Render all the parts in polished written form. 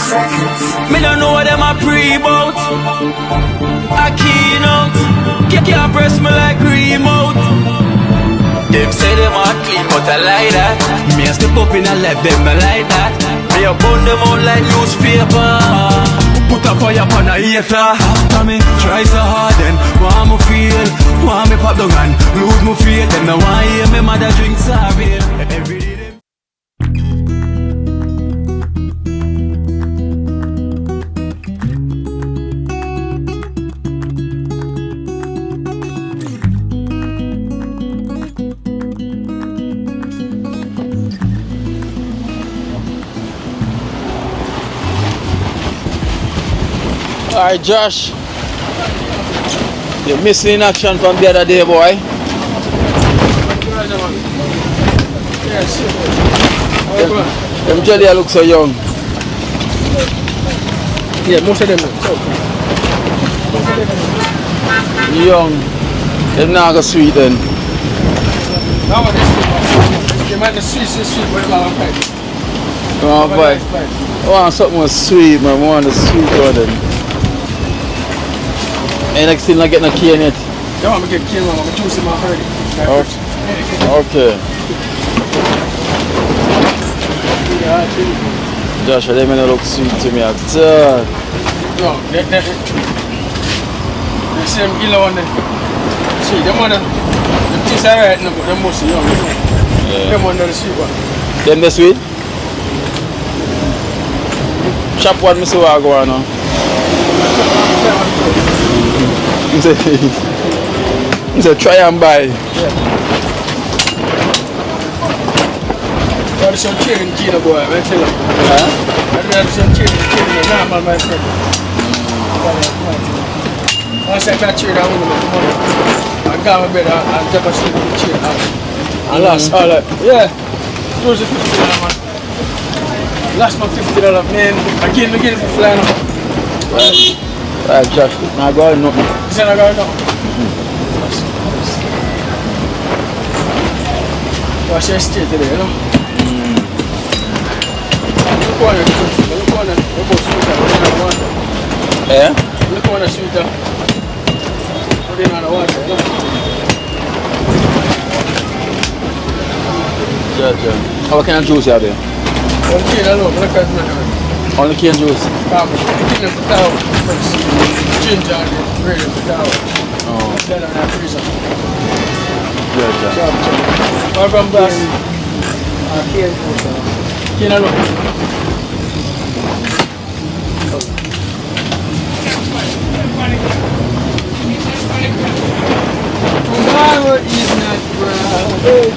Me don't know what them a pre-bout. Akeynote, can't press me like remote. Them say them a clean, but I like that. Me a step up in a left, them I like that. Me a burn them out like newspaper. Put a fire upon a hater. After me try so hard, then want me feel, want me pop down and lose my faith. Them no want hear me mother drink sorry. Every day. Alright, Josh, you're missing in action from the other day, boy. Yes. Them jelly look so young. Yeah, most of them. Young. Them not go sweet then. Now what they might be sweet, but they're not right. Oh boy. I want something more sweet, man. I want the sweet one then. And like still not getting a cane yet. Yeah, I'm gonna get cane, I'm gonna juice him already. Okay. Josh, they may not look sweet to me at all. No, the same yellow one there. See, them one, the teeth are right now, but them mostly young. Yeah. Them one are the sweet one. Them the sweet? Chop one, Mr. Wagwan now. He said, try and buy. Yeah. There's some chain in Kina, boy, I tell you. Huh? There's some chain in Kina, normal, my friend. Once I got chain, I went to the money. I got my bed, I never sleep with the chain out. I lost all that. Yeah. Lose the $50, man. Lost my $50, man. I gave it for flying up. Right, Josh, now go on nothing. You said I got nothing? Wash your state today, you know? Look on it, look on it. Yeah? Look on the sweeter. Put it on the water, you know? Yeah. What kind of juice you have there? One cane alone, look at me. Only cane juice? Ginger and bread and potato. Oh. Then I'm not freezer. Yeah. Where from Bass? Cane alone. Tomorrow is not Friday.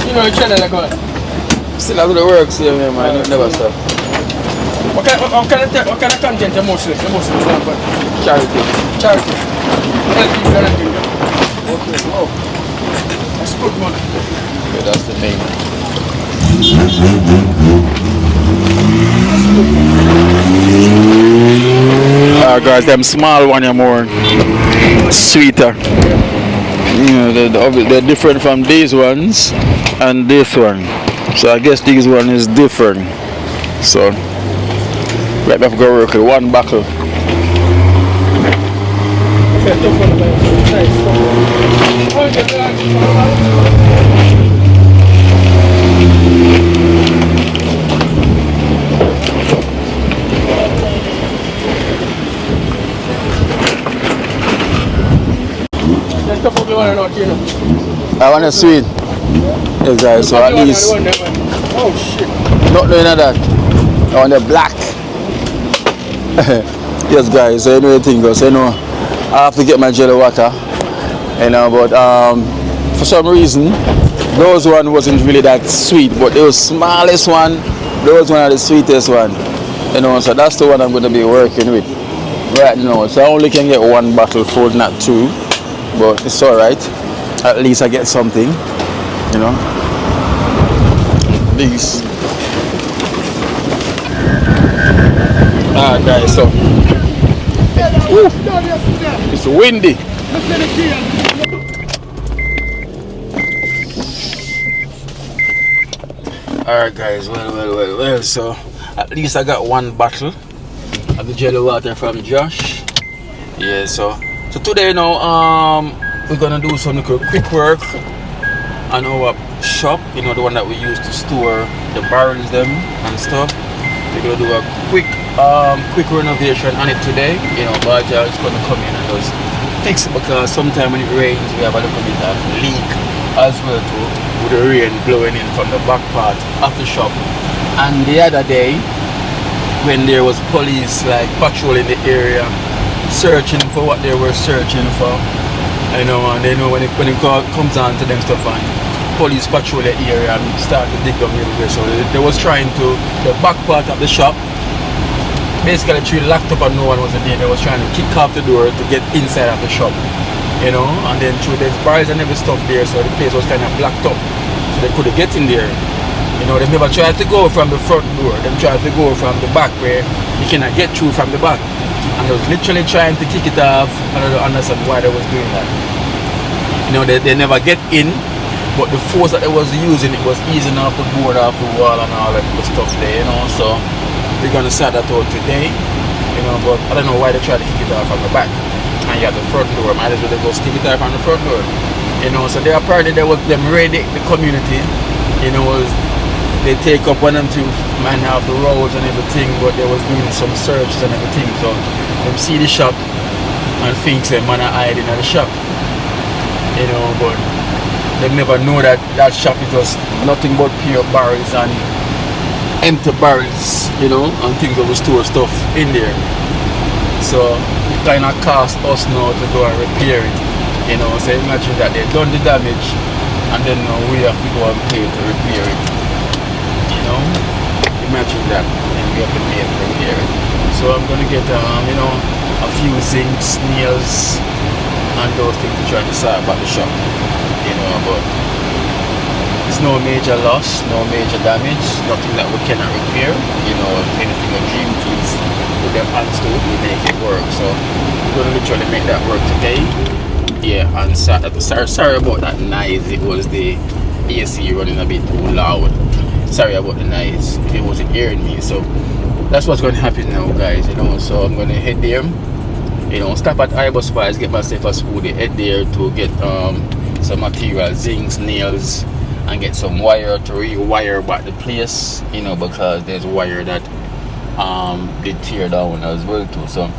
You know, channel like what? Still have to work, same here, man. It never stop. What kind of content you mostly want? Charity. Charity. Help people and everything. Okay, wow. That's good, man. Yeah, that's the name. Guys, them small one are more sweeter. You know, they're different from these ones and this one. So I guess this one is different. So let me have to go work with one buckle. I want a sweet. Yes, guys, so at least. Oh shit. Not doing that. I want the black. Yes, guys, so you know the thing goes. So, you know, I have to get my jelly water. You know, but for some reason, those one wasn't really that sweet. But the smallest one, those one are the sweetest one. You know, so that's the one I'm going to be working with right now. So I only can get one bottle full, not two. But it's alright. At least I get something, you know. These. Guys, so it's windy. Alright guys, well, so at least I got one bottle of the jelly water from Josh. Yeah, so today now we're gonna do some quick work on our shop, you know, the one that we use to store the barrels them and stuff. We're gonna do a quick renovation on it today. You know, Baja is gonna come in and just fix it, because sometimes when it rains we have a little bit of leak as well too, with the rain blowing in from the back part of the shop. And the other day when there was police like patrolling the area, searching for what they were searching for, you know, and they know when it comes on to them stuff, and police patrol the area and start to dig up everywhere. So they was trying to, the back part of the shop, basically the tree locked up and no one was in there. They was trying to kick off the door to get inside of the shop, you know, and then through there's bars and every stuff there, so the place was kind of blocked up, so they couldn't get in there. You know, they never tried to go from the front door, they tried to go from the back where you cannot get through from the back, and they was literally trying to kick it off. And I don't understand why they was doing that. You know, they never get in, but the force that they was using, it was easing off the board, off the wall and all that good stuff there, you know. So we're gonna sort that out today, you know, but I don't know why they try to kick it off from the back and you have the front door. Might as well they go stick it off from the front door, you know. So they apparently they was them ready the community, you know, they take up one and two man have the roads and everything, but they was doing some searches and everything. So them see the shop and think say man are hiding at the shop, you know, but they never know that that shop is just nothing but pure barrels and empty barrels, you know, and things that we store stuff in there. So it kind of cost us now to go and repair it, you know. So imagine that they done the damage and then now we have to go and pay to repair it, you know. Imagine that, and we have to pay to repair it. So I'm gonna get you know, a few zincs, nails and those things to try to sort about the shop, you know. But it's no major loss, no major damage, nothing that we cannot repair, you know. Anything a dream kids with them hands to, we make it work. So we're gonna literally make that work today. Yeah, and sorry about that noise. It was the AC running a bit too loud. Sorry about the noise, it wasn't hearing me. So that's what's going to happen now, guys, you know. So I'm going to head there, you know, stop at Ibus Spice, get myself a scooty, head there to get some material, zincs, nails, and get some wire to rewire back the place, you know, because there's wire that did tear down as well too. So,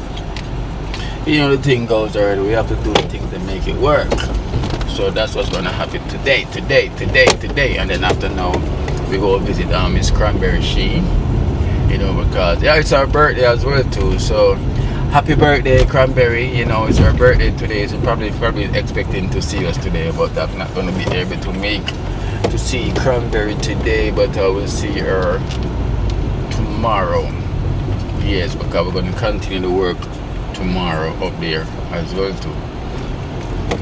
you know, the thing goes already, we have to do the things that make it work. So that's what's going to happen today. And then after now we go visit Miss Cranberry She, you know, because yeah, it's our birthday as well too. So happy birthday, Cranberry. You know, it's her birthday today, so probably expecting to see us today, but I'm not going to be able to see Cranberry today, but I will see her tomorrow. Yes, because we're going to continue the work tomorrow up there as well too.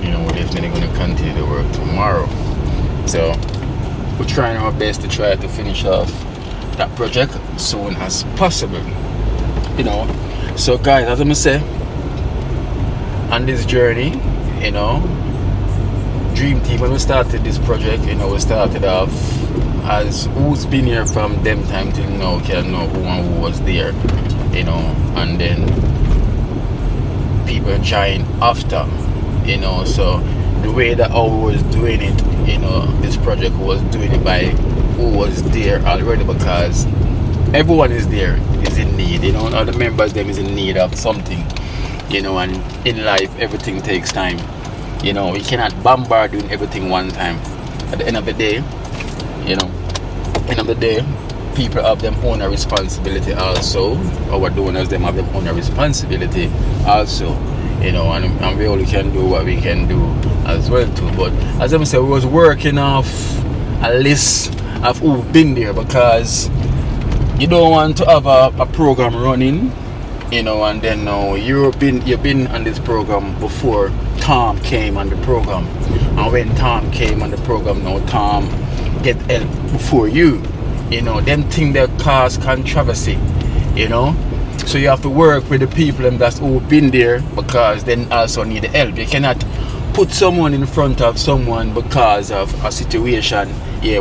You know, we're definitely going to continue the work tomorrow. So we're trying our best to try to finish off that project as soon as possible, you know. So guys, as I'm gonna say, on this journey, you know, Dream Team, when we started this project, you know, we started off as who's been here from them time till now can know who was there, you know, and then people joined after, you know. So the way that I was doing it, you know, this project was doing it by who was there already, because everyone is there, is in need, you know. All the members them is in need of something, you know. And in life everything takes time, you know. We cannot bombard doing everything one time. At the end of the day, you know, people have them own responsibility also. Our donors them have them own responsibility also, you know, and we only can do what we can do as well too. But as I said, we was working off a list of who've been there, because you don't want to have a program running, you know, and then now you've been on this program before Tom came on the program, and when Tom came on the program, now Tom get help before you, you know. Them things that cause controversy, you know. So you have to work with the people that's who been there, because they also need the help. You cannot put someone in front of someone because of a situation,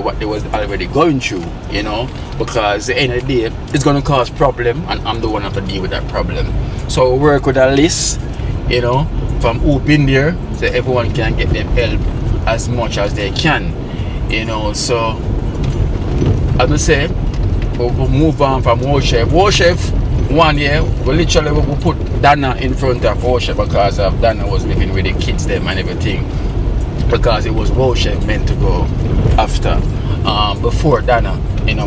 what they was already going through, because at the end of the day, it's going to cause problem, and I'm the one that have to deal with that problem. So work with a list, from who been there, so everyone can get them help as much as they can, so as I say, we'll move on from War Chef. War Chef, 1 year, we literally we put Dana in front of War Chef because Dana was living with the kids them and everything, because it was War Chef meant to go after. Before Dana,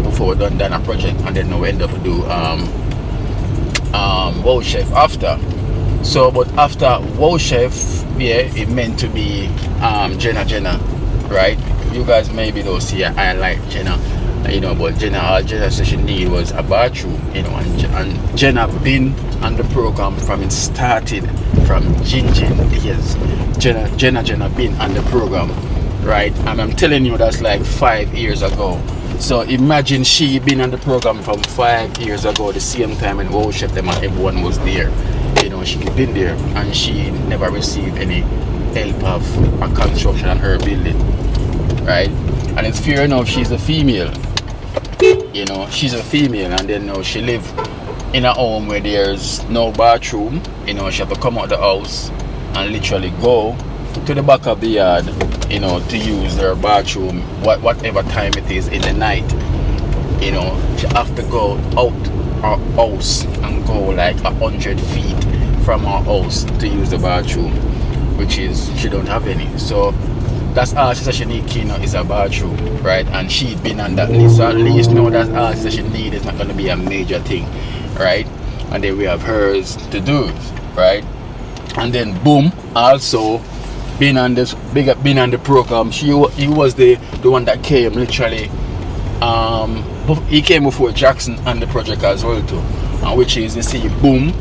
before we done Dana project, and then we end up to do War Chef after. So, but after War Chef, it meant to be Jenna, right? You guys maybe don't see I like Jenna. But all Jenna said she need was a bathroom, and Jenna been on the program from it started, from Jinjin days. Jenna been on the program, right? And I'm telling you, that's like 5 years ago. So imagine she been on the program from 5 years ago, the same time when Wow Chef them and everyone was there. She been there and she never received any help of a construction on her building, right? And it's fair enough, she's a female. She's a female, and then now she live in a home where there's no bathroom. She have to come out the house and literally go to the back of the yard, to use their bathroom, whatever time it is in the night. She have to go out her house and go like 100 feet from her house to use the bathroom, which is she don't have any. So that's all she said she need is a bathroom, right? And she'd been on that list, so at least know that all she said she need is not going to be a major thing, right? And then we have hers to do, right? And then boom, also been on the program. He was the one that came literally. He came before Jackson on the project as well too, and which is, you see, boom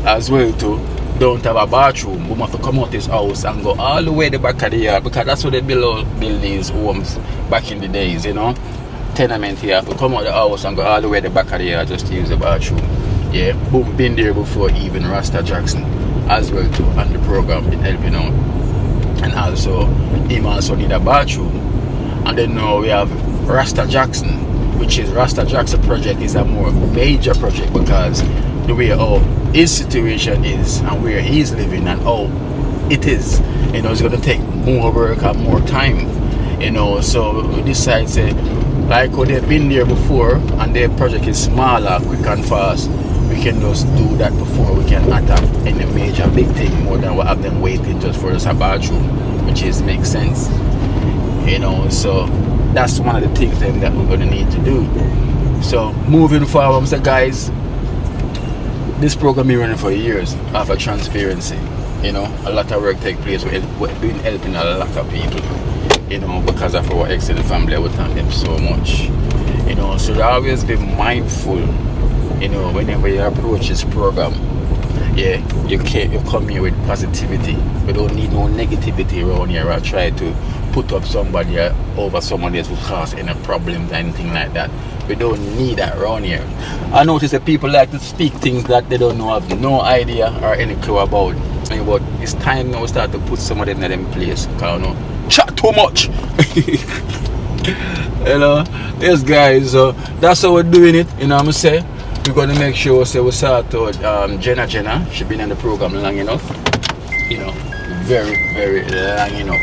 as well too. Don't have a bathroom. We have to come out his house and go all the way to the back of the yard, because that's what they build these homes back in the days, tenement here. Have to come out the house and go all the way to the back of the yard just to use the bathroom. Boom, been there before even Rasta Jackson as well too on the program, been helping out. And also him also need a bathroom. And then now we have Rasta Jackson, which is Rasta Jackson project is a more major project, because the way how his situation is and where he's living and how it is, it's going to take more work and more time, so we decide say, like how they've been there before and their project is smaller, quick and fast, we can just do that before we can attack any major big thing, more than we have them waiting just for us a bathroom, which is makes sense, so that's one of the things then that we're going to need to do. So moving forward, so guys, this program been running for years after transparency. A lot of work take place. We've been helping a lot of people, because of our excellent family. I would thank them so much. So always be mindful, whenever you approach this program. You come here with positivity. We don't need no negativity around here or try to put up somebody over somebody else who cause any problems or anything like that. We don't need that around here. I notice that people like to speak things that they don't know, have no idea or any clue about. But it's time now we start to put some of them in them place. Because chat too much. Yes guys, that's how we're doing it. What I'm saying? We're going to make sure we start out Jenna. She's been in the program long enough. Very, very long enough.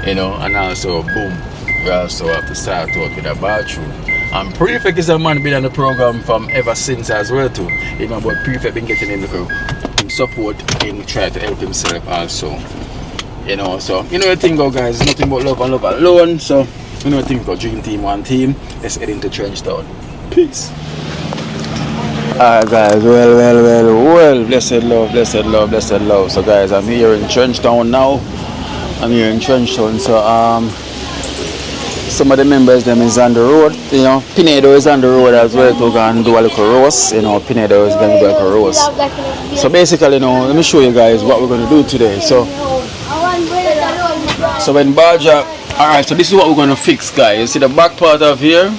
And also boom, we also have to start out with a bathroom. And Prefect is a man been on the program from ever since as well too. But Prefect been getting him support in trying to help himself also. So the thing go guys, nothing but love and love alone. So the thing go, dream team, one team. Let's head into Trenchtown. Peace. Alright guys, well, blessed love. So guys, I'm here in Trenchtown now. So some of the members them is on the road, Pinedo is on the road as well to go and do a little roast, Pinedo is going to do a little roast. So basically, let me show you guys what we're going to do today. So when Baja, alright, so this is what we're going to fix guys. You see the back part of here,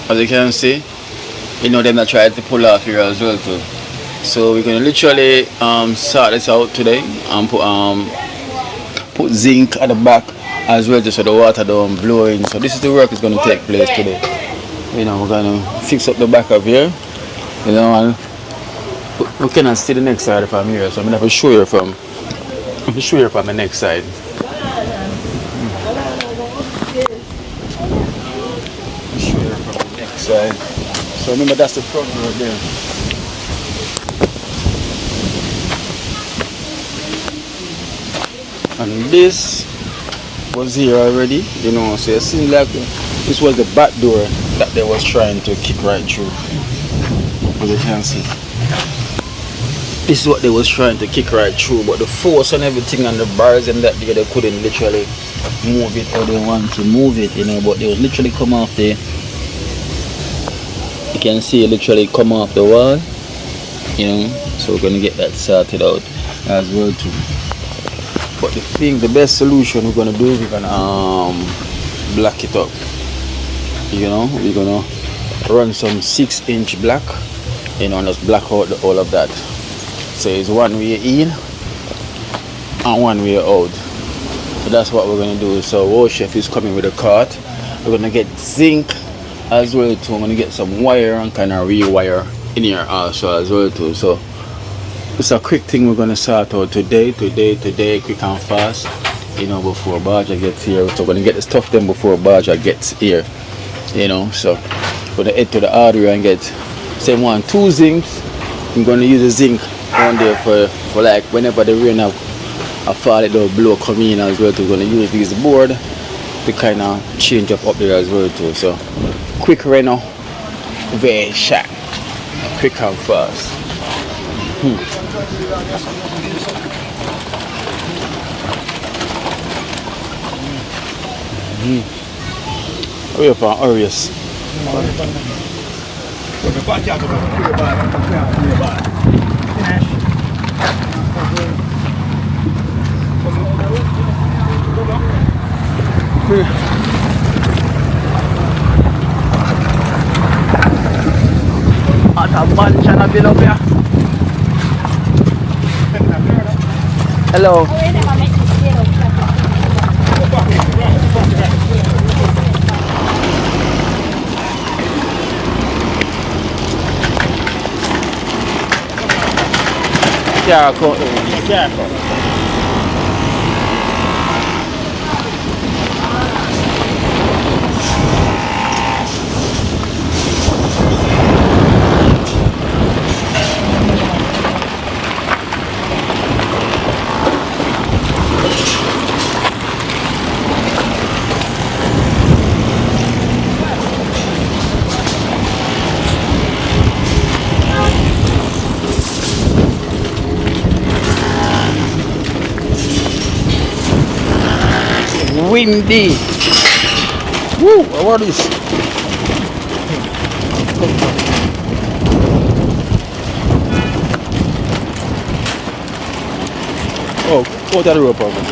as you can see, them that tried to pull off here as well too. So we're gonna literally sort this out today and put zinc at the back as well, just so the water don't blow in. So this is the work that's gonna take place today. You know, we're gonna fix up the back of here. You know, and we cannot see the next side from here, so I'm gonna have to show you from the next side. Show you from the next side. So remember, that's the front right there. And this was here already, you know, so it seemed like this was the back door that they was trying to kick right through. As you can see, this is what they was trying to kick right through, but the force and everything and the bars and that they couldn't literally move it how they want to move it, you know, but they was literally come off the, you can see it literally come off the wall, you know, so we're gonna get that sorted out as well too. But the best solution we're gonna do, we're gonna black it up. You know, we're gonna run some 6-inch black, you know, and just black out all of that. So it's one way in and one way out. So that's what we're gonna do. So our chef is coming with a cart. We're gonna get zinc as well too. I'm gonna get some wire and kind of rewire in here also as well too. So it's a quick thing we're gonna sort out today, quick and fast, you know, before Baja gets here. So we're gonna get the stuff done before Baja gets here, you know. So we're gonna head to the hardware and get same one, 2 zincs. I'm gonna use the zinc on there for like whenever the rain a fall, it will blow come in as well too. We're gonna use this board to kind of change up there as well too. So quick renovation, quick and fast. Hurry up and Arius. Hello. Windy. Woo, what is this? Oh, what are you problem?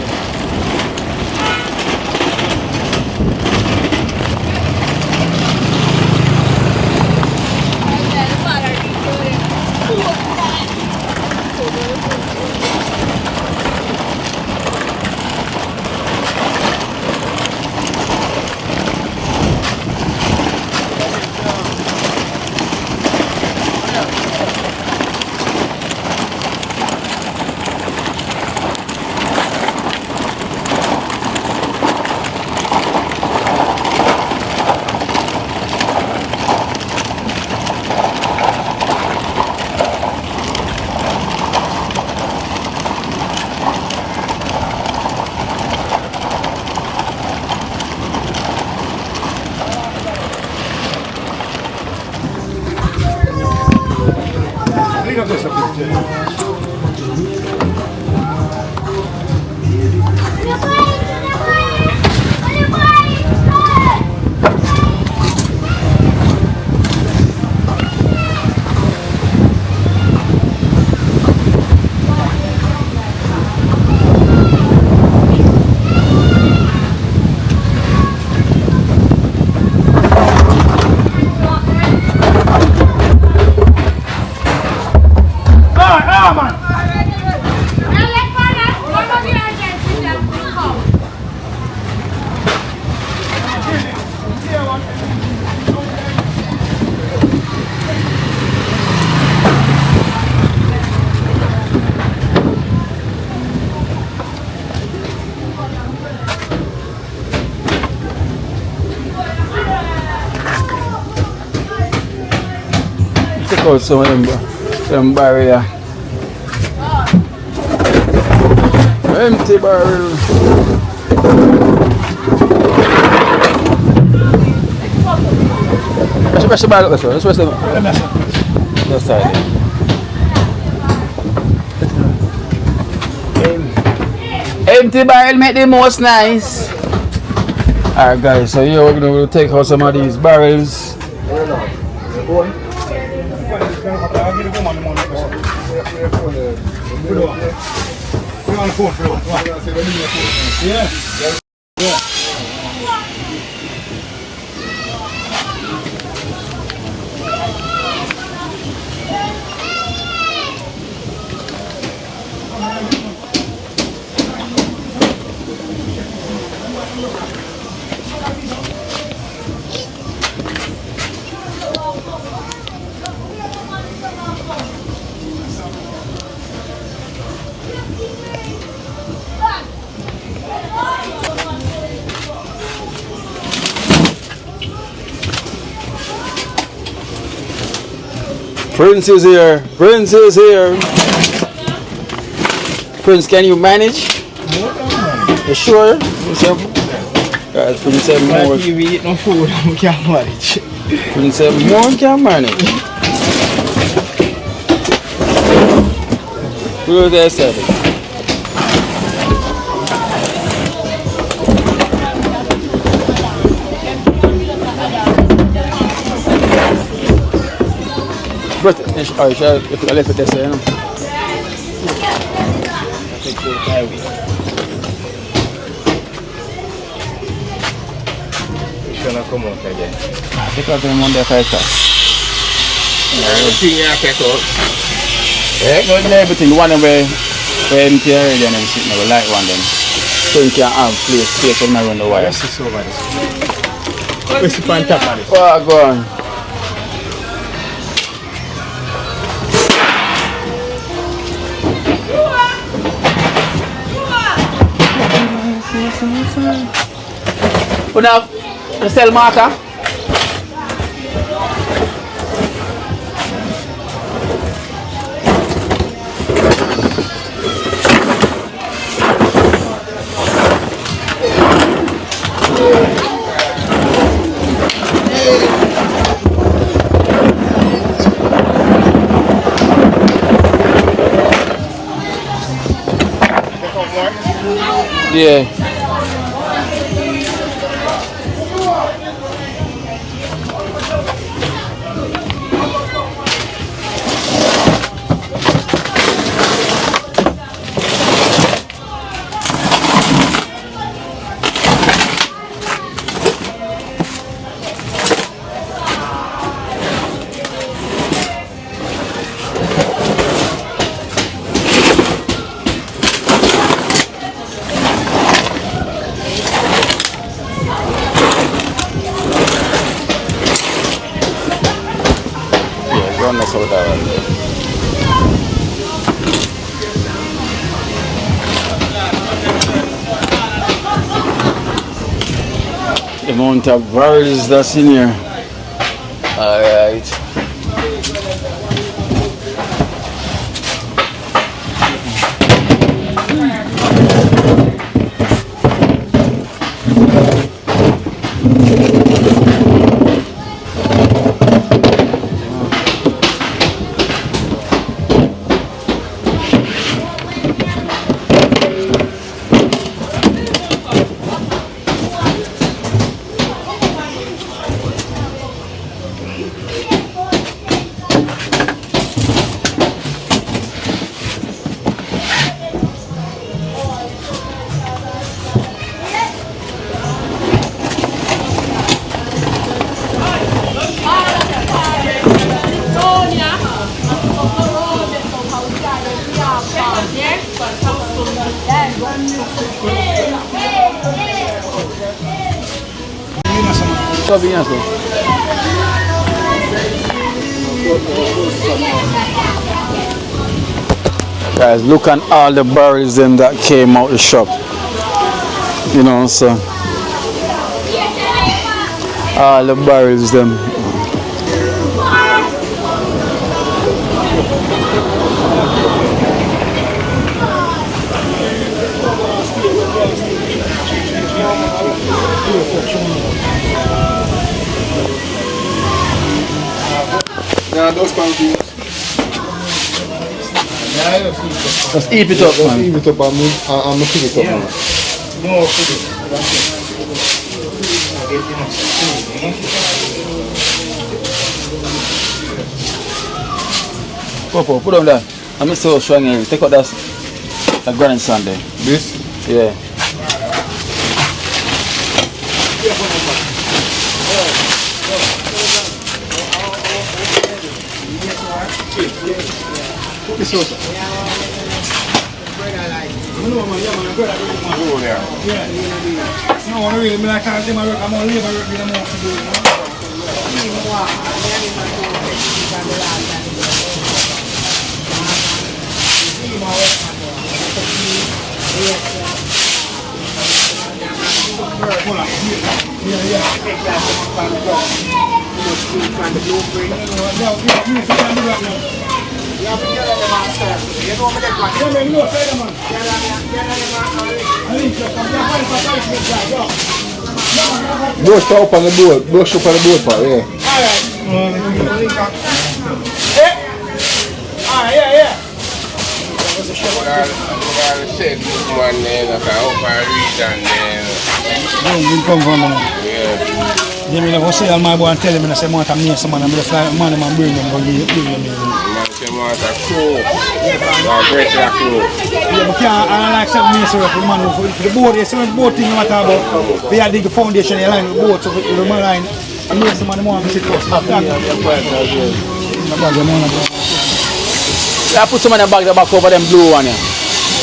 out some of them barrel. Empty barrel. Let's the barrel up there. Let's the left side. Empty barrel make the most nice. Alright guys, so here we're going to take out some of these barrels. Prince is here. Prince is here. Prince, can you manage? You sure? Guys, Prince said more. If we eat no food, we can't manage. Prince said more can manage. Who that said it? But if I left it there, you know. It's gonna come out again. Take out the one there first. Everything you can out. Yeah, no, everything. The one where empty already and then sitting there, light one then. So you can have space when I run the wire. Yes, it's over this. Where's the pan tap on it? Oh, go on. Una sell marker. Yeah. The amount of barrels that's in here. Alright. Guys, look at all the barrels them that came out the shop. You know, so all the barrels them. those pancakes. Just heap it up, man. Heap it up and I'm pick it up, man. No, put it. Popo, put on that. I'm so strong here. Take out that grandson there. This? Yeah. Put this out. No, I really mean I can't do my work. I'm on labor work. I'm on to do it. Brush up on the board. Brush up on the board part, yeah. Yeah. They may never say all my boy and tell him and I say, man, I'm near someone, I'm just like, man, I'm bringing them, bring them. Yeah, but I like something near so man, for the board, there's some board thing you want to talk about. We had dig the foundation, you line with board, so the man line, I'm near someone, the man, I'm sitting close. I put some in the back over them blue one, yeah.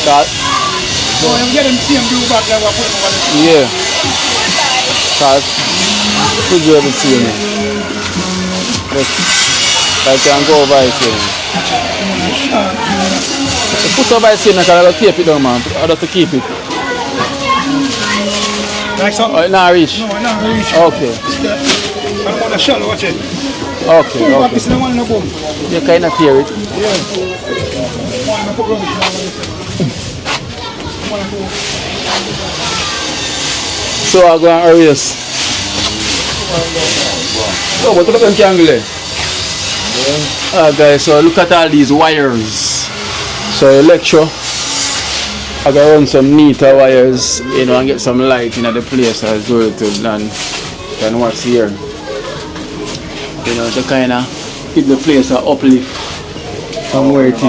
So I'm getting the same blue back that we're putting over there. Yeah. Cause could you ever see me? I can go over it. Put over it because I will keep it down, man. I have to keep it. Like so? Oh, it not reach? No, it not reach. Okay. I'm on the shell, watch it. Okay. This is the one in the boom. You kind of hear it. So I go and erase. Oh, what about the angle? Guys, so look at all these wires. So lecture, I gotta run some neater wires, you know, and get some light in the place as well than what's here. You know, to kind of keep the place a uplift from where it is.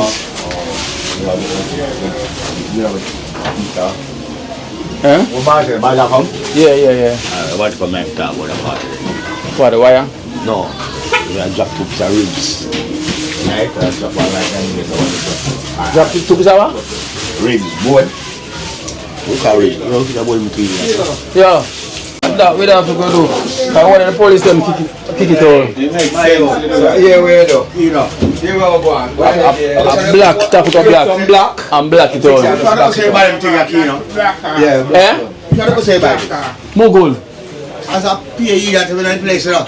Huh? Yeah. I want to come and talk about the party. What, the wire? No, we are drop tubes and ribs. Right? That's what I like and Drop the tubes of what? ribs, board. Look at ribs. Look at the board between us. Yeah. That we have to go do. I want the police them kick it all. Yeah, where though? You know. I'm black, tap it up black. I'm black. I'm black it all. Don't say about them thing here, you know. Yeah. Eh? Don't say about it. Mogul. As a PAE that we don't place it up.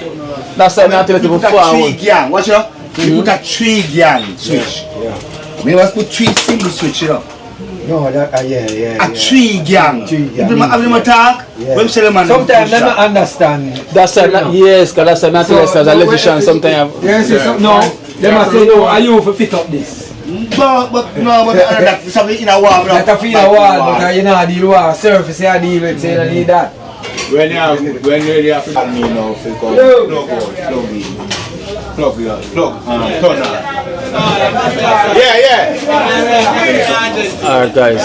That's why I'm not telling you Put a before. 3 gang, watch it up. You put a 3 gang switch. Me must put 3 single switch, you know. No, that, yeah. A 3 gang. If you have them attack, when say the man. Sometimes they don't understand. That's why, yes, because that's why I'm not telling you as an electrician sometimes. Yes, no. They must say, no, are you for fit up this? But that's something in a wall. That a feel a wall, but you know, deal with surface, you deal with, so you don't need that. When you have to me now, plug, turn on. Yeah. Alright guys.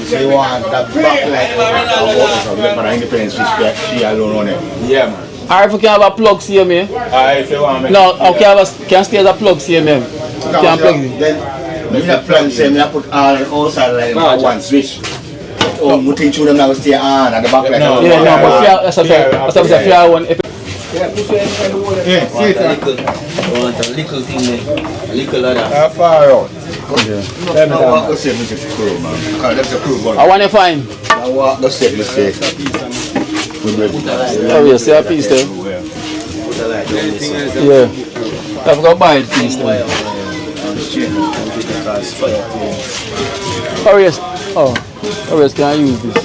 You want that backlight but independence switch she alone on it. Yeah, man. Alright, if you can have a plug see me. If you want me. No, can stay as a plug see me. Can plug it. Then me not plug same, I put all outside like one switch. Oh, we think them now stay on at the back like no, but that's what I'm saying. One. Yeah, see it. I want a little thing there, a little ladder. How far out? Let me walk the same with the crew, man. That's the crew, I want to find. I walk the same mistake. Oh, yeah, see a piece there. Yeah. I've got to buy a piece there. Oh, yes. Oh, yes, can I use this?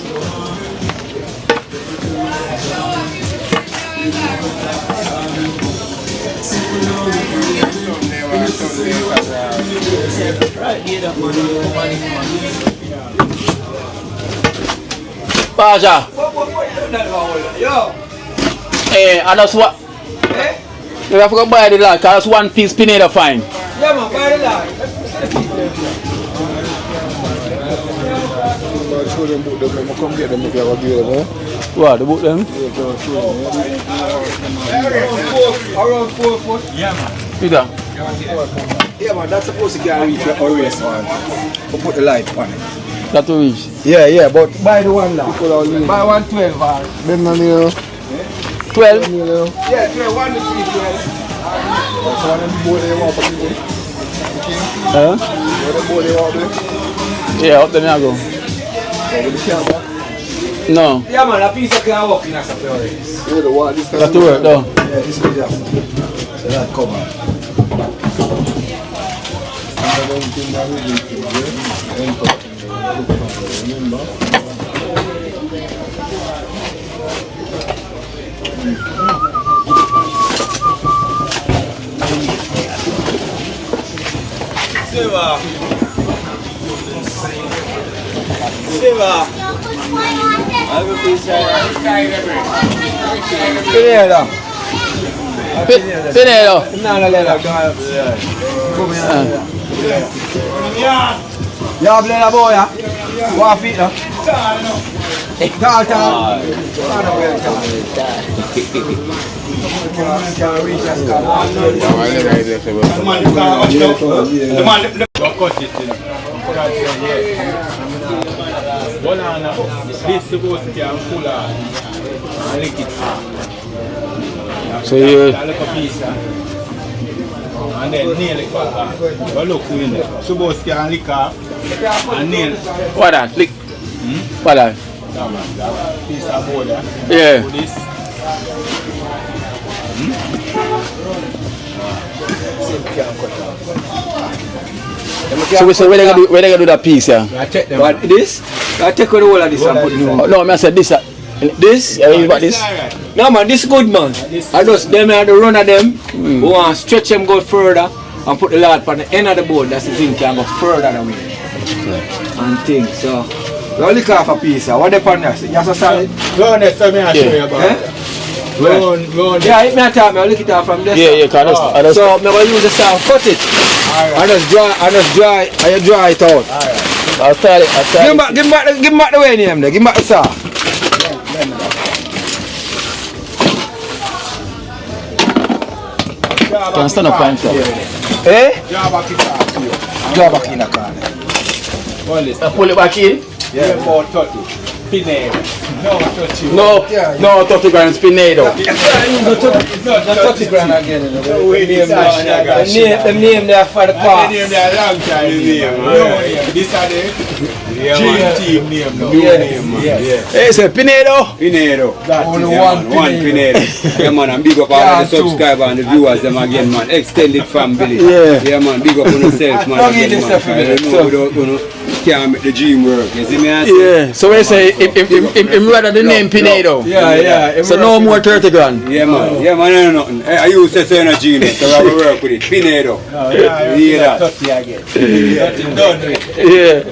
Baja. Hey, and that's what. You have to go buy the lot, because one piece Pineda fine. Yeah, man, buy the lot. Show them book them, I'm come get them if you have a deal, man. What, the book them? Around 4 foot. Yeah, man. See that? Yeah, man, that's supposed to carry reach your race one. We'll put the light on it. That to reach. Yeah, but buy the one now. Buy 112, man. Then I mean, 12? Yeah, 12, 1 to 3, 12. that's one of the boy they want for people. Huh? What the boy they want to Yeah, up there I go. No. Yeah, man, a piece of can walk in a separate race. Yeah, the one this time. That to work though. Yeah, this is just. So that cover. Pineda. Pineda. Ya hablé la boya. Guafita. Tal. So you and then nail it back. But look, in there. Supposed to lick off and nail. what that? Lick. What that? That piece of board. Yeah. This. So we say where they gonna do that piece, yeah? I take them. But this? I take the whole of this and put it Oh, no, I said this. This? Yeah, you got this? No man, this good man. I just them and the run of them. We want to stretch them go further and put the lad on the end of the board. That's the thing can go further away. And things. So we look off a piece. What they on there? You have to solid. Go on, next time I show you about it. Go on. Yeah, if me a talk, I look it off from this. Yeah, cause that's So I'm going to use the saw, cut it. I just dry it out. I'll start it. Give him back the way name there. Give him back the saw. Can stand up fine, sir. Eh? Draw back it off here. Draw back in the corner. Hold this. Pull it back in. Yeah, about 30. Pineda. No, 30. No, 30 grand Pineda. It's not 30 grand again. No way, this The name there for the car. The name there long time. No name. This are the dream team name. No name, man. Hey, say Pineda. Pinedo. Only One Pinedo. Yeah, man, and big up all the subscribers and the viewers them again, man. Extended family. Yeah, man, big up on yourself, man. Don't give this stuff for me. Can't make the dream work. You see me? Yeah, so we say him rather the name Pineda. Yeah. So no more 30 grand. Yeah, man. Yeah, man, I know nothing. I used to say in a genius, so I will work with it. Pinedo. Yeah, hear that? 30 again. 30 done with. Yeah.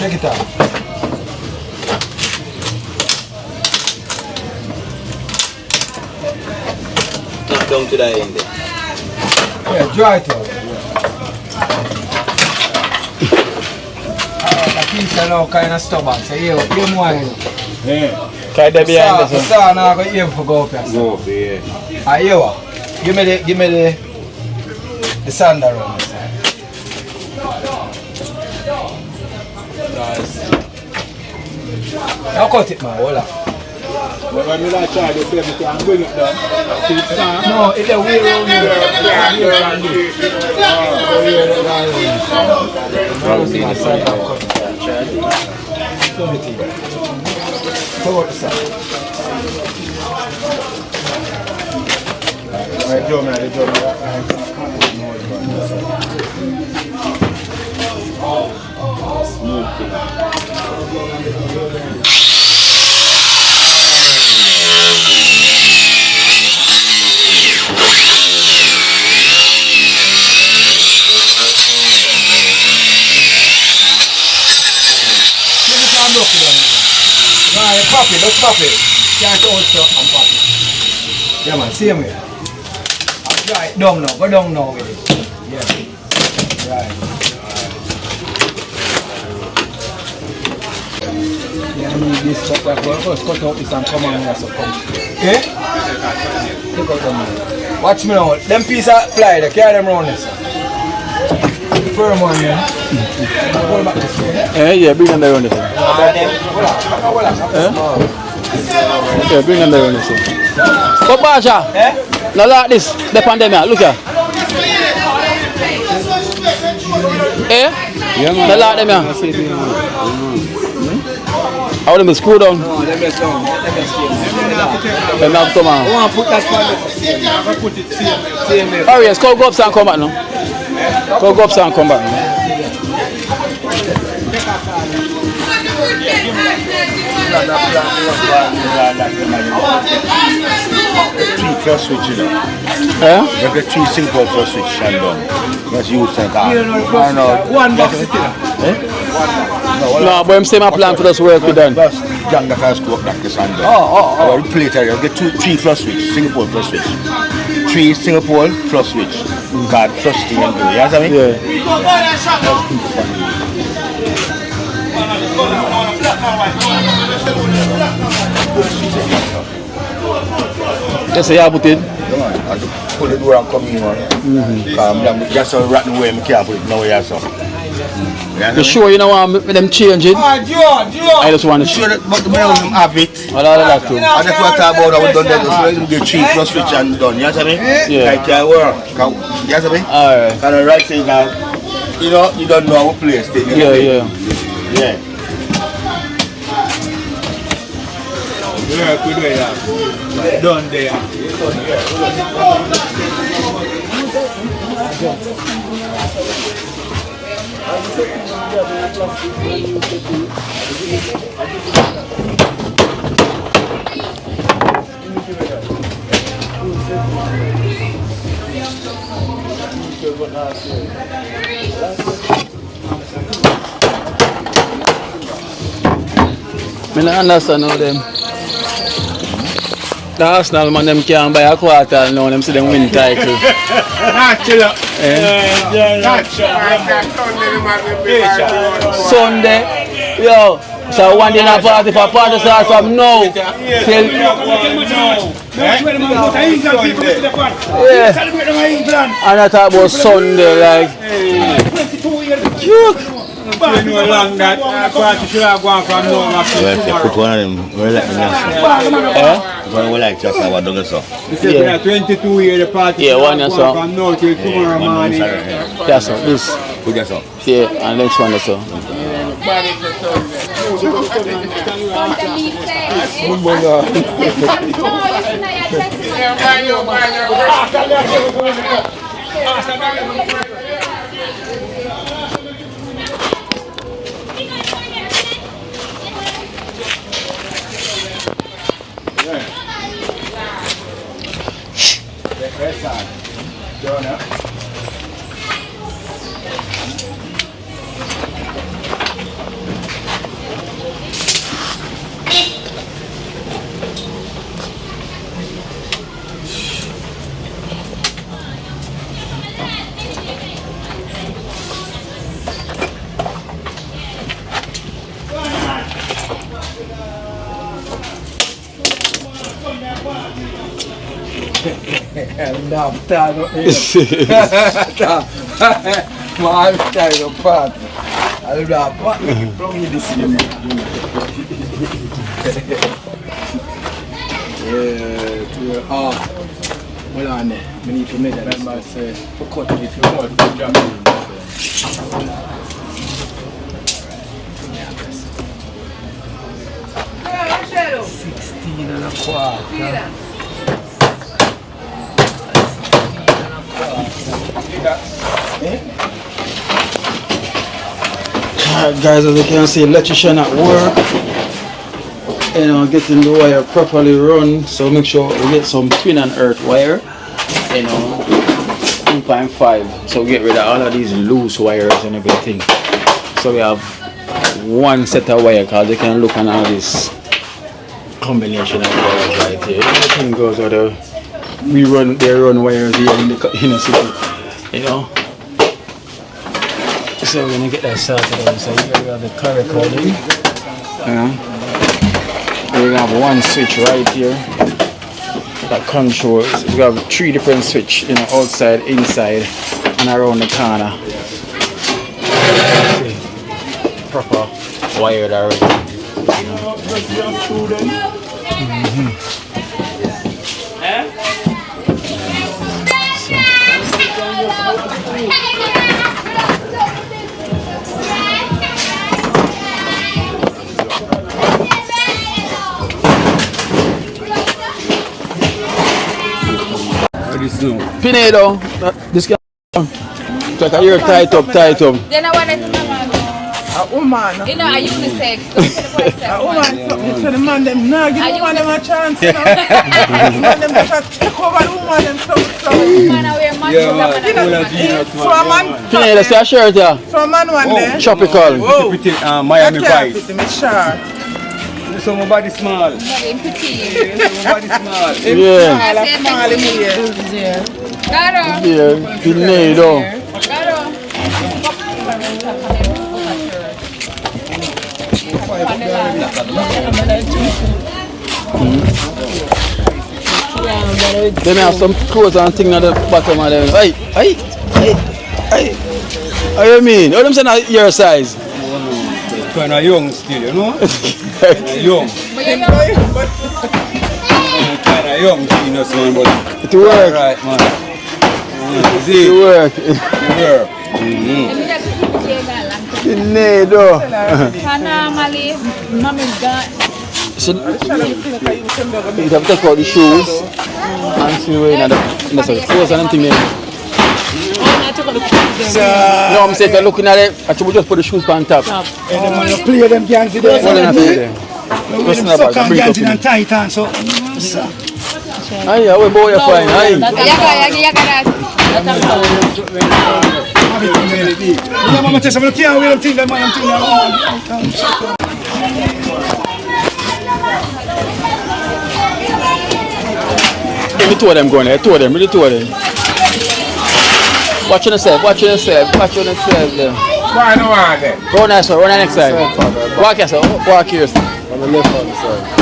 Take it out. Not down to the end. Yeah, dry it out. The piece are now kind of stubborn, so you more. Yeah. Can they be behind The this? saw now go aim for go up here. Go, yeah. Ah, you what? Give me the sander on this side. Now cut it, man. Hold on. When we like try to play, we can bring it down. No, it's a way around here. Pop it, let's pop it. Can't also and pop it. Yeah man, same way. Right, down now, go down now with it. Yeah. Right. Yeah, I need this cut that one. First cut out this and come on here, so come. Okay? Take out them. Watch me now. Them piece of ply, they carry them around this. Firm one, yeah. Hold back this way. Yeah, bring them there on this. Yeah, bring them there on this. But Baja, now like this, the pandemic, look here. Eh? Yeah, man. Now like them here. How them screw down? No, let me down. Let me have come on. I want to put that one. I put it same way. Oh yes, go up and come back now. Go up and come back now. Three first switch, you know. Yeah? You have the 3 simple first switch and done. That's you think. I know. One box it in. No, but I'm saying my plan for this work we done. That's Jack that has scope like this and done. I will play it. You get 3 first switch, Singapore first switch. 3 Singapore first switch. God, first thing and do. You know what I mean? Yeah. Yes, I put it. I pull the door and come in. Just a rotten way, I can't put it now. You sure you don't want them change it? I just want to Sure, but the man will have it. Well, all of that too. And that's what I talk about. I would done that. So let him get 3 plus switch and done. You know what I mean? Yeah. Like your work. You know what I mean? Alright. Kind of right thing now. You know, you don't know our place. Yeah. Yeah. Yeah, good way, yeah. Done there. I don't understand how them. The Arsenal man them can't buy a quarter now, them see them win title. Sunday, yo, so one day in a party for party start from now till and I talk about Sunday like You know long that party should have gone from now up to tomorrow. Put one of them. We like just have a dog so. Yeah. 22 years the party Yeah, should one have and gone so. from now till tomorrow morning. that's all, this. Put that so. Yeah, and next one is so. to your arm. Hold on there. We need to measure that for cutting it. Alright guys, as you can see, electrician at work. You know, getting the wire properly run, so make sure we get some twin and earth wire, you know, 2.5, so we get rid of all of these loose wires and everything. So we have one set of wire, because you can look on all this combination of wires right here. Everything goes out of, they run wires here in the inner city, you know. So we're gonna get that sorted out. So here we have the color coding. We have one switch right here that controls. We have 3 different switches, you know, outside, inside, and around the corner. See, proper wired already. Pinedo, this guy, it's like a ear tight up. Then I want to a woman. You know, I unisex. A woman, so the man them now give the woman them a chance, you know. The man them just take over the woman them so. Man, I wear matches. So a man. Pinedo, see a shirt here. So a man one there. Tropical. Miami Vice. It's short. Somebody small. Somebody small. Yeah. Small in here. Yeah, Pinedo. Then have some clothes and things at the bottom of them. Hey. What do you mean? What them saying at your size? Kind of young still, you know? Young. Kind of young, you know, son, but it work. Right, man. It work. Pinedo. So, you have to take out the shoes and see where in the clothes and everything there. No, I'm saying, looking at it, I should just put the shoes on top. And then you play them gangs there. Suck gangs and tight on, so. Aye, how boy you fine? Aye. Yeah, mama tell me, can't wear them things that man thing Give me 2 of them going there, 2 of them, really 2 of them. Watch yourself there. Why no one there? Run that side, run that next side. Walk here, sir. Walk here. On the left hand side.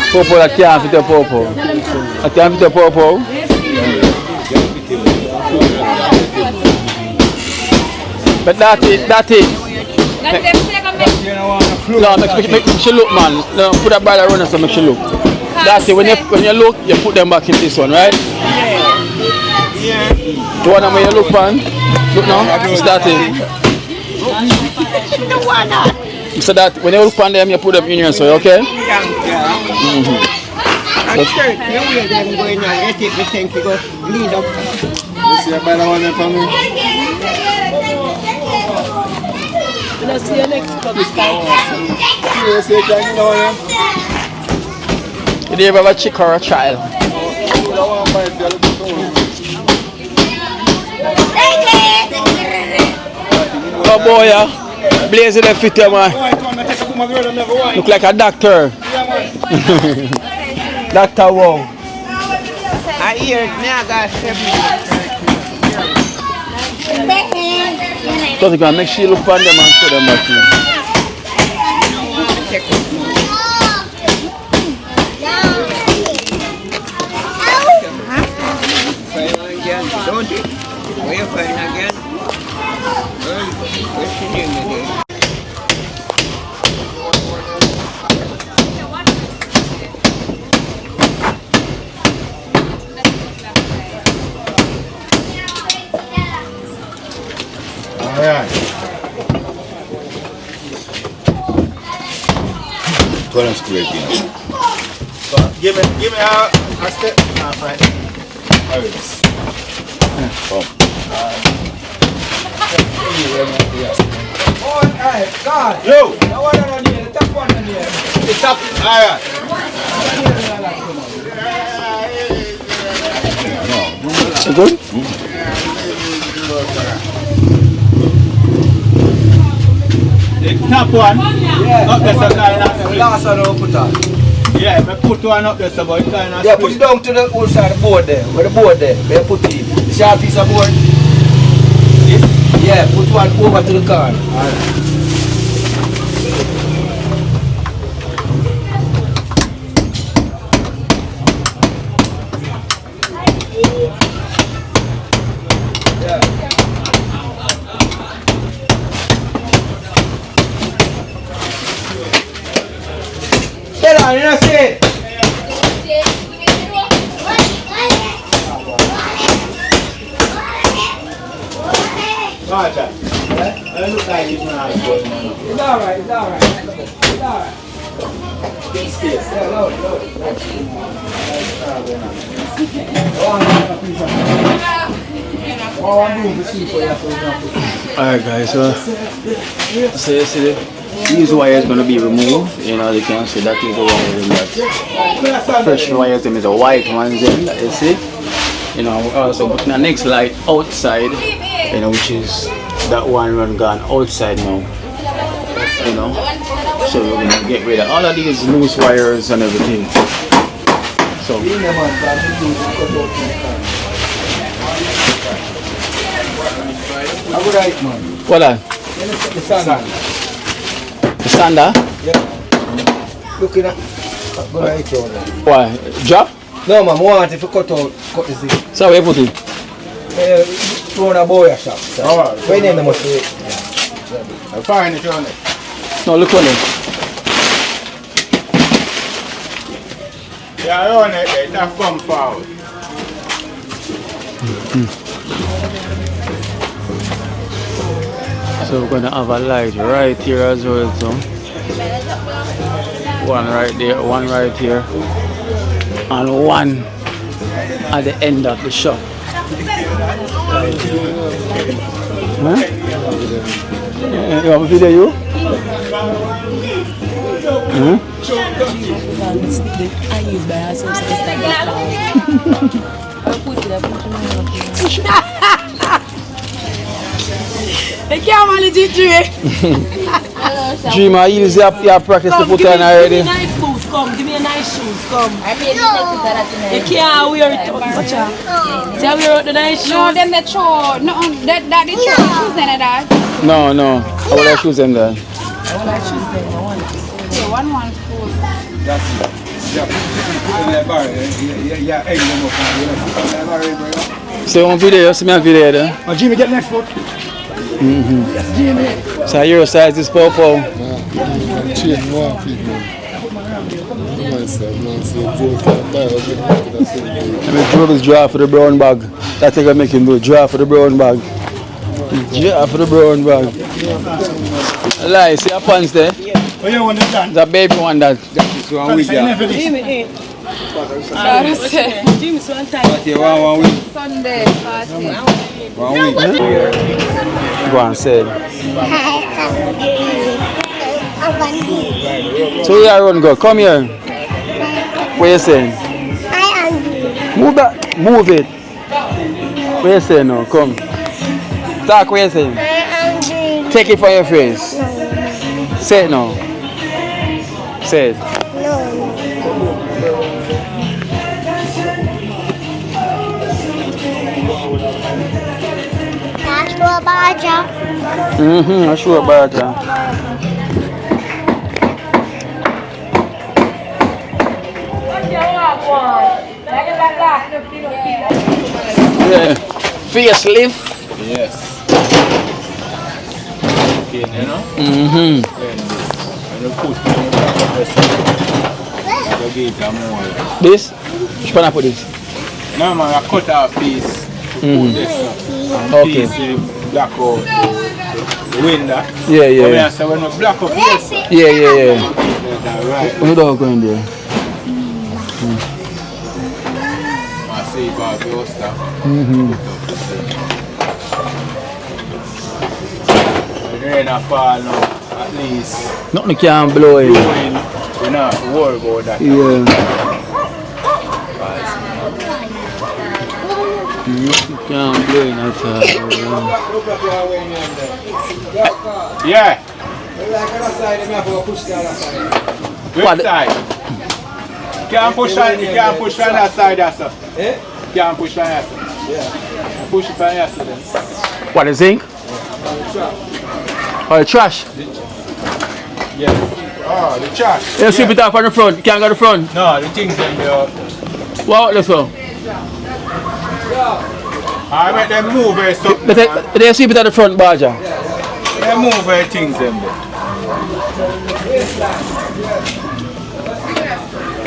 Popo, that can't fit your popo. That can't fit your popo. But that it. No, make she look, man. No, put that by the runner so make she look. That's it. When you look, you put them back in this one, right? Yeah. The one where you look, man. Look now. Start it. So that when you look on them, you put them in here, so okay? I'm sure if you wear them going on, you take the tank to go lead up. You see a better one for me? Let's see your next club style. You see a gang now, yeah? Did you ever have a chick or a child? Oh boy, yeah. Blazing the fit, man. Look like a doctor. Doctor, wow. I hear it, I got 7. Because you can make sure you look on them and show them back to you. Don't it? Where you find again? What's your name again? Alright. Turn us great, Give me a step. Fine. Alright. Come. Oh, hey, God. Yo! The one on here, the top one on here. The top. Alright. Good? The top one. Yeah. Up there, so kind of. The last one I put on. Yeah, I put one up there, so but it kind of. Yeah, put it down to the other side of the board there. Where the board there. Where you put it. The sharp piece of board. This? Yeah, put one over to the car. Get on, you know see it? Watch out. It looks like it's not good. It's alright, it's alright. It's alright. Yeah, load, load. Oh, I'm doing the soup for you, for example. Alright guys, so you see these wires going to be removed. You know, you can see that is the wire in that. Fresh wires them is a white ones in that you see. You know, we also putting the next light outside, you know, which is that one run gone outside now. You know. So we're gonna get rid of all of these loose wires and everything. So what are? The sander. The sander? Yeah. Look at that. Go right here. Why? Drop? No man, want if you cut out, cut this thing. So where put it? Throw in a boy shop. Alright. When then must be. I'm fine if you want it. No, look on it. Yeah, I want it. It have come forward. So we're gonna have a light right here as well, so one right there, one right here, and one at the end of the shop. Huh? Yeah, you want to video you? Huh? I can't manage it, Dream, I use your practice to put on already. Give me nice boots, come. Give me a nice shoes, come. You can't wear it. Watch out. See, I wear out the nice shoes. No, them the show. No, that the shoes then that. No, no. I will have shoes in there. I want to choose them. I want it. Yeah, one full. That's it. So you want video? See me on video there. Oh, Jimmy, get next foot. Yes, Jimmy. So your size is purple. Change more people. I mean, Joe is draw for the brown bag. That's what I make him do. Draw for the brown bag. Draw for the brown bag. Lie, see your pants there? Oh, you want that? The baby one that. This one week, yeah. Jimmy, Jimmy's one time. Okay, one week. Sunday party. 1 week. Go on, say. So where you run go? Come here. What you saying? Move back. Move it. What you saying now? Come. Talk, what you saying? Take it for your face. Say it now. Say it. I sure about that. Yeah. Facelift. Yes. Okay, you know? Mm-hmm. And you put you give them more. This? Which one I put this? No man, I cut off piece. Put this Okay. piece black out the window. Yeah, yeah. But when I say when you black up this. Yeah. Right. We don't go in there. I see about your stuff. The rain a fall now, at least. Nothing can blow in. Blowing, you know, worry about that. Yeah. Nothing can blow in at all. Yeah. What? Which side? Can't push on that side, sir. Can't push on that side. Yeah. Push it on that side. What, the zinc? Or the trash? Yeah. Oh, the trash. You sweep it off on the front. You can't go to the front. No, the things in there. What this one? I make them move very something. They sweep it at the front, Baja. They move very things in there.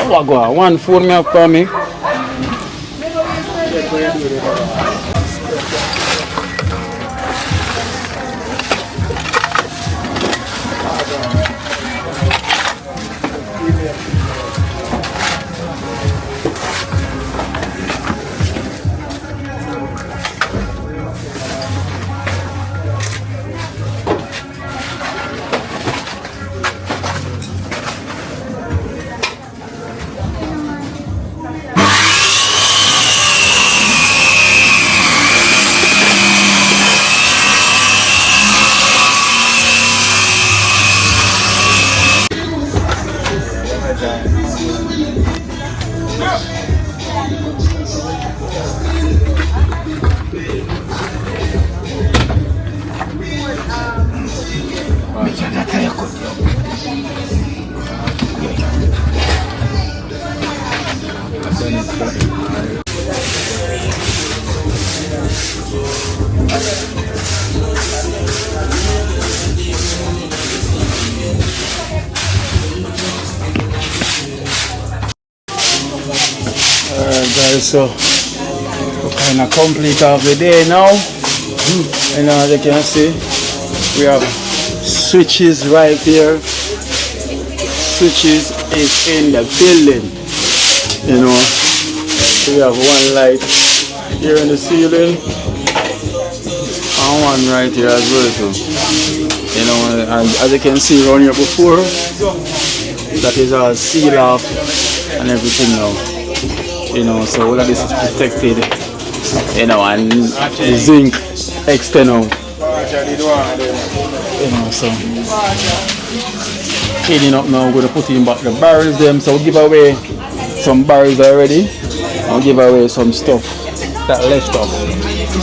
What go on? One phone me up for me. Guys, so we're kind of complete of the day now, and as you can see, we have switches right here. Switches is in the building, you know. So we have one light here in the ceiling and one right here as well, so, you know, and as you can see around here before, that is all sealed off and everything now. You know, so all of this is protected, you know, and the zinc extend out, you know, so cleaning up now. We're going to put in back the barrels them, so we'll give away some barrels already, and we'll give away some stuff that left up.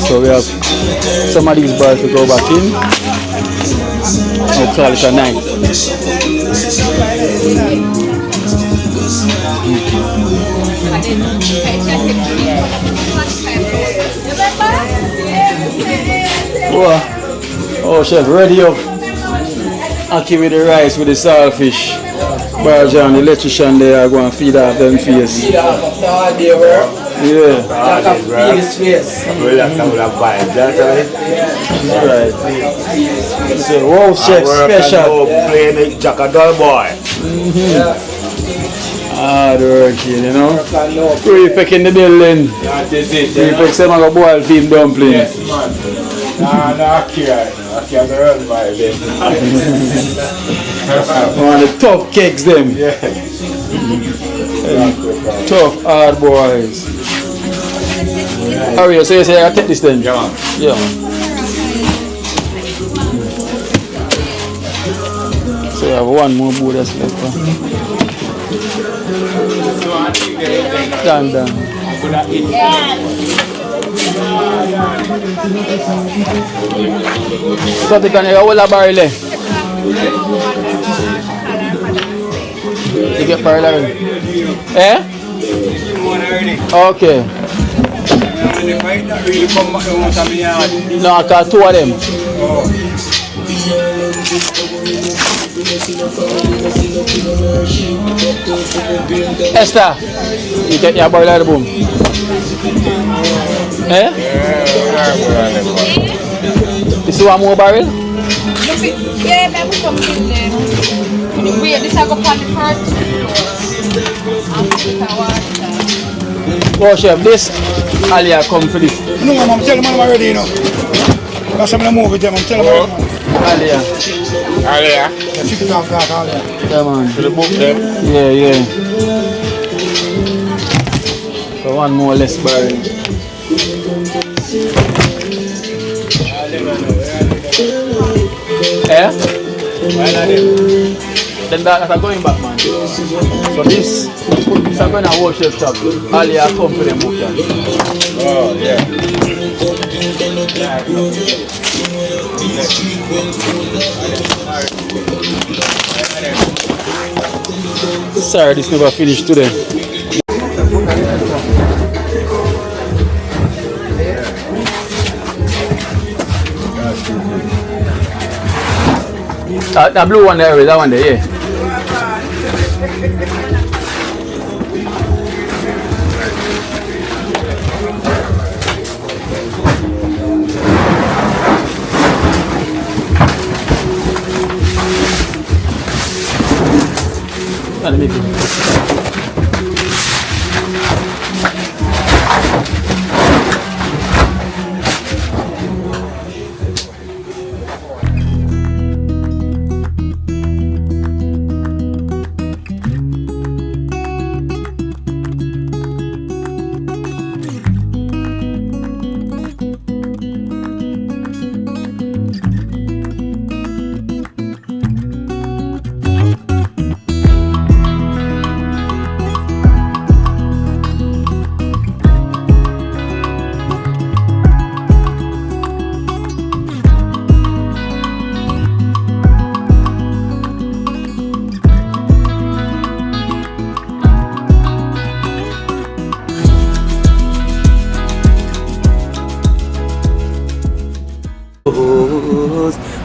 So we have some of these barrels to go back in. I'll call it a night. Oh, chef, ready up. Aki with the rice with the saltfish. Barja and the electrician there are going to feed off them face. Feed off after all day work. Yeah. Like a feed his face. Well, that's how I buy it. That's right. So, wow, chef special. Playing the Jack a doll boy. Hard working, you know. Prefect in the building. That is it. Prefect say I'm going to boil beef dumplings. Yes, man. No, I can't run by them. One of the tough cakes them. Yeah. Tough hard boys. Hurry, so you say I take this then? Yeah, man. Yeah, man. So you have one more board that's left. Done. So they can hear all the barrel there. You get barrel already? Eh? Okay. No, I got two of them. Esther, you get your barrel out of the boom. Eh? You see one more barrel? Yeah, maybe something there. Wait, this I go on the first Oh, chef, this Alia come for this. No, I'm telling them I'm already, you know. That's I'm going to move with them, I'm telling them. Alia. Alia. Yeah, man. To the book them. Yeah, yeah. So one more less barrel. Eh? Then that's going back, man. So this I'm going to wash your stuff. Alia come for them book. Oh, yeah. Sorry, this never finished today. That blue one there, that one there, yeah. Let me see.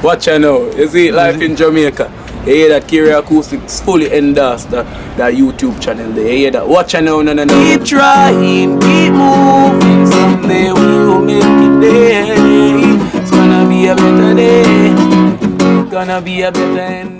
Watch out now. You see life in Jamaica. You hear that Kiri Acoustics fully endorsed that YouTube channel there. You hear that? Watch out now, no. Keep trying, keep moving. Someday we will make it there. It's gonna be a better day. Gonna be a better end.